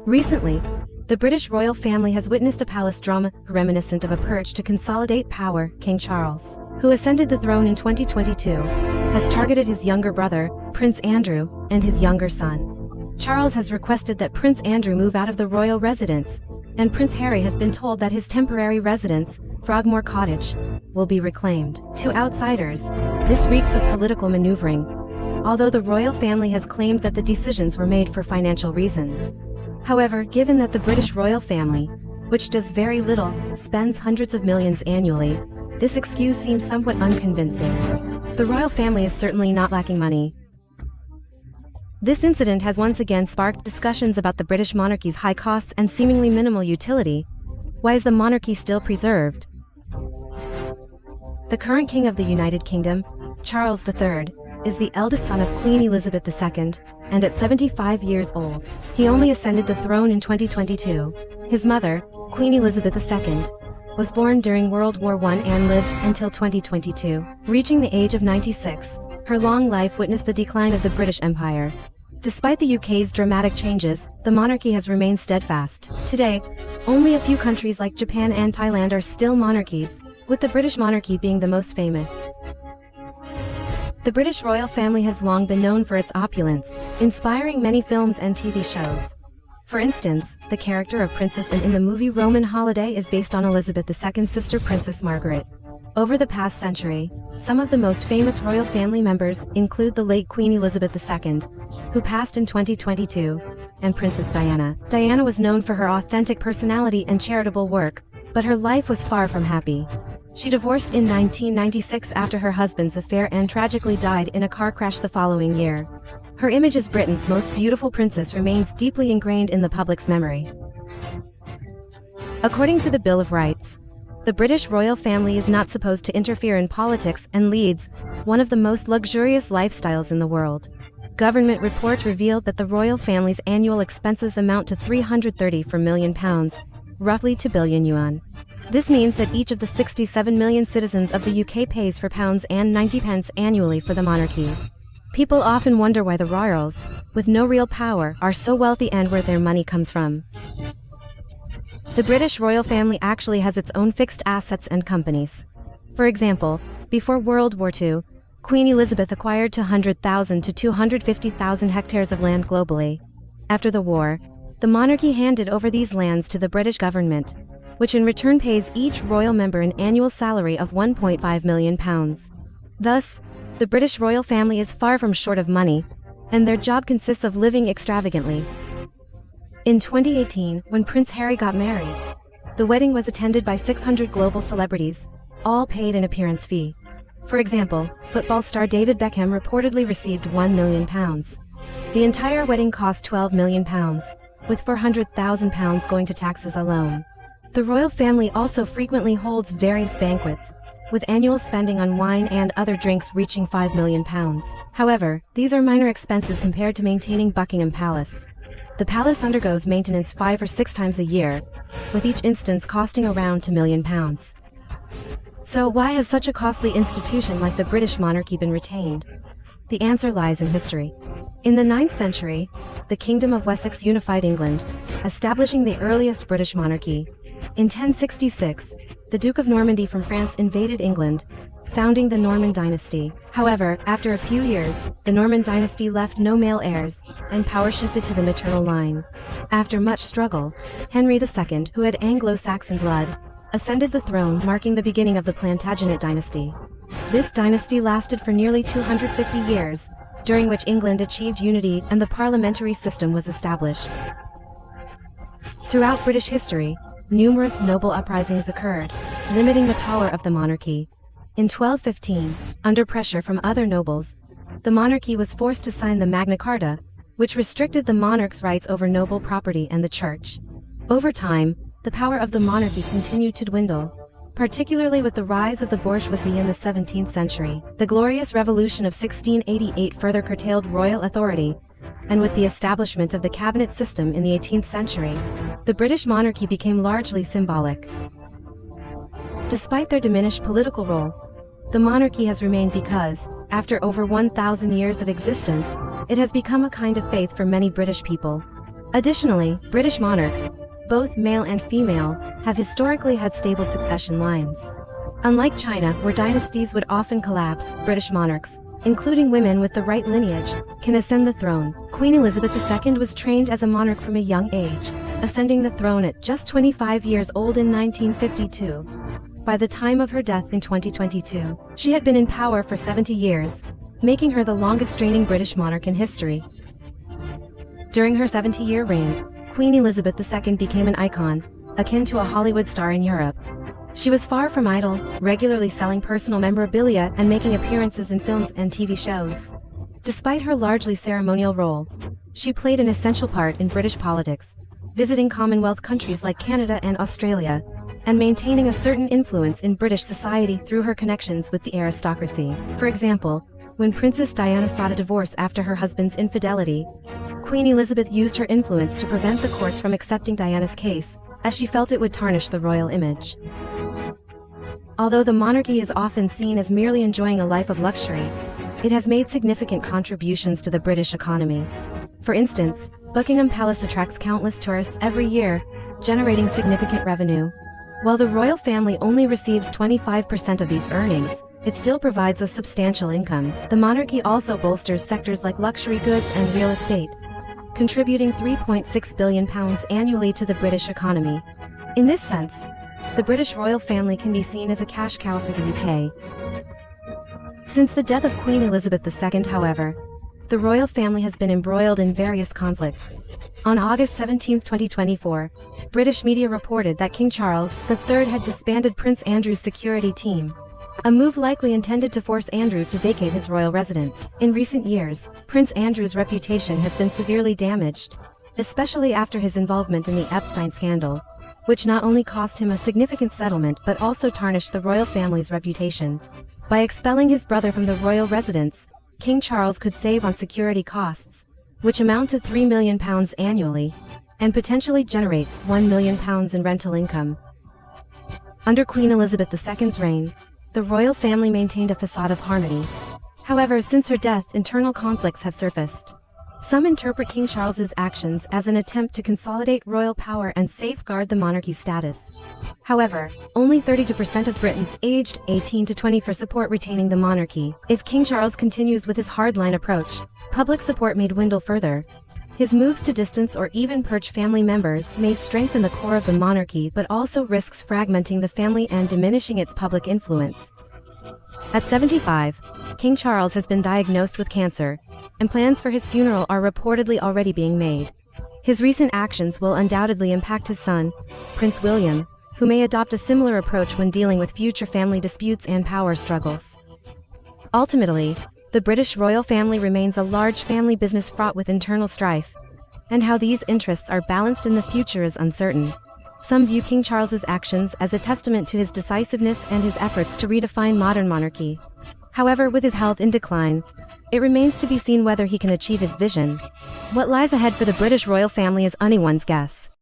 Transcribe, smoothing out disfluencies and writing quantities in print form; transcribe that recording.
Recently, the British royal family has witnessed a palace drama reminiscent of a purge to consolidate power. King Charles, who ascended the throne in 2022, has targeted his younger brother, Prince Andrew, and his younger son. Charles has requested that Prince Andrew move out of the royal residence, and Prince Harry has been told that his temporary residence, Frogmore Cottage, will be reclaimed. To outsiders, this reeks of political maneuvering, although the royal family has claimed that the decisions were made for financial reasons. However, given that the British royal family, which does very little, spends hundreds of millions annually, this excuse seems somewhat unconvincing. The royal family is certainly not lacking money. This incident has once again sparked discussions about the British monarchy's high costs and seemingly minimal utility. Why is the monarchy still preserved? The current king of the United Kingdom, Charles III, is the eldest son of Queen Elizabeth II, and at 75 years old, he only ascended the throne in 2022. His mother, Queen Elizabeth II, was born during World War I and lived until 2022. Reaching the age of 96, her long life witnessed the decline of the British Empire. Despite the UK's dramatic changes, the monarchy has remained steadfast. Today, only a few countries like Japan and Thailand are still monarchies, with the British monarchy being the most famous. The British royal family has long been known for its opulence, inspiring many films and TV shows. For instance, the character of Princess Anne in the movie Roman Holiday is based on Elizabeth II's sister Princess Margaret. Over the past century, some of the most famous royal family members include the late Queen Elizabeth II, who passed in 2022, and Princess Diana. Diana was known for her authentic personality and charitable work, but her life was far from happy. She divorced in 1996 after her husband's affair and tragically died in a car crash the following year. Her image as Britain's most beautiful princess remains deeply ingrained in the public's memory. According to the Bill of Rights, the British royal family is not supposed to interfere in politics and leads one of the most luxurious lifestyles in the world. Government reports revealed that the royal family's annual expenses amount to £334 million, roughly €2 billion. This means that each of the 67 million citizens of the UK pays £4 and 90 pence annually for the monarchy. People often wonder why the royals, with no real power, are so wealthy and where their money comes from. The British royal family actually has its own fixed assets and companies. For example, before World War II, Queen Elizabeth acquired 200,000 to 250,000 hectares of land globally. After the war, the monarchy handed over these lands to the British government, which in return pays each royal member an annual salary of £1.5 million. Thus, the British royal family is far from short of money, and their job consists of living extravagantly. In 2018, when Prince Harry got married, the wedding was attended by 600 global celebrities, all paid an appearance fee. For example, football star David Beckham reportedly received £1 million. The entire wedding cost £12 million, with £400,000 going to taxes alone. The royal family also frequently holds various banquets, with annual spending on wine and other drinks reaching £5 million. However, these are minor expenses compared to maintaining Buckingham Palace. The palace undergoes maintenance 5 or 6 times a year, with each instance costing around £2 million. So why has such a costly institution like the British monarchy been retained? The answer lies in history. In the 9th century, the Kingdom of Wessex unified England, establishing the earliest British monarchy. In 1066, the Duke of Normandy from France invaded England, founding the Norman dynasty. However, after a few years, the Norman dynasty left no male heirs, and power shifted to the maternal line. After much struggle, Henry II, who had Anglo-Saxon blood, ascended the throne, marking the beginning of the Plantagenet dynasty. This dynasty lasted for nearly 250 years, during which England achieved unity and the parliamentary system was established. Throughout British history, numerous noble uprisings occurred, limiting the power of the monarchy. In 1215, under pressure from other nobles, the monarchy was forced to sign the Magna Carta, which restricted the monarch's rights over noble property and the church. Over time, the power of the monarchy continued to dwindle, particularly with the rise of the bourgeoisie in the 17th century. The Glorious Revolution of 1688 further curtailed royal authority, and with the establishment of the cabinet system in the 18th century, the British monarchy became largely symbolic. Despite their diminished political role, the monarchy has remained because, after over 1,000 years of existence, it has become a kind of faith for many British people. Additionally, British monarchs, both male and female, have historically had stable succession lines. Unlike China, where dynasties would often collapse, British monarchs, including women with the right lineage, can ascend the throne. Queen Elizabeth II was trained as a monarch from a young age, ascending the throne at just 25 years old in 1952. By the time of her death in 2022, she had been in power for 70 years, making her the longest-reigning British monarch in history. During her 70-year reign, Queen Elizabeth II became an icon, akin to a Hollywood star in Europe. She was far from idle, regularly selling personal memorabilia and making appearances in films and TV shows. Despite her largely ceremonial role, she played an essential part in British politics, visiting Commonwealth countries like Canada and Australia, and maintaining a certain influence in British society through her connections with the aristocracy. For example, when Princess Diana sought a divorce after her husband's infidelity, Queen Elizabeth used her influence to prevent the courts from accepting Diana's case, as she felt it would tarnish the royal image. Although the monarchy is often seen as merely enjoying a life of luxury, it has made significant contributions to the British economy. For instance, Buckingham Palace attracts countless tourists every year, generating significant revenue. While the royal family only receives 25% of these earnings, it still provides a substantial income. The monarchy also bolsters sectors like luxury goods and real estate, contributing £3.6 billion annually to the British economy. In this sense, the British royal family can be seen as a cash cow for the UK. Since the death of Queen Elizabeth II, however, the royal family has been embroiled in various conflicts. On August 17, 2024, British media reported that King Charles III had disbanded Prince Andrew's security team, a move likely intended to force Andrew to vacate his royal residence. In recent years, Prince Andrew's reputation has been severely damaged, especially after his involvement in the Epstein scandal, which not only cost him a significant settlement but also tarnished the royal family's reputation. By expelling his brother from the royal residence, King Charles could save on security costs, which amount to £3 million annually, and potentially generate £1 million in rental income. Under Queen Elizabeth II's reign, the royal family maintained a facade of harmony. However, since her death, internal conflicts have surfaced. Some interpret King Charles's actions as an attempt to consolidate royal power and safeguard the monarchy's status. However, only 32% of Britons aged 18 to 24 support retaining the monarchy. If King Charles continues with his hardline approach, public support may dwindle further. His moves to distance or even purge family members may strengthen the core of the monarchy but also risks fragmenting the family and diminishing its public influence. At 75, King Charles has been diagnosed with cancer, and plans for his funeral are reportedly already being made. His recent actions will undoubtedly impact his son, Prince William, who may adopt a similar approach when dealing with future family disputes and power struggles. Ultimately, the British royal family remains a large family business fraught with internal strife, and how these interests are balanced in the future is uncertain. Some view King Charles's actions as a testament to his decisiveness and his efforts to redefine modern monarchy. However, with his health in decline, it remains to be seen whether he can achieve his vision. What lies ahead for the British royal family is anyone's guess.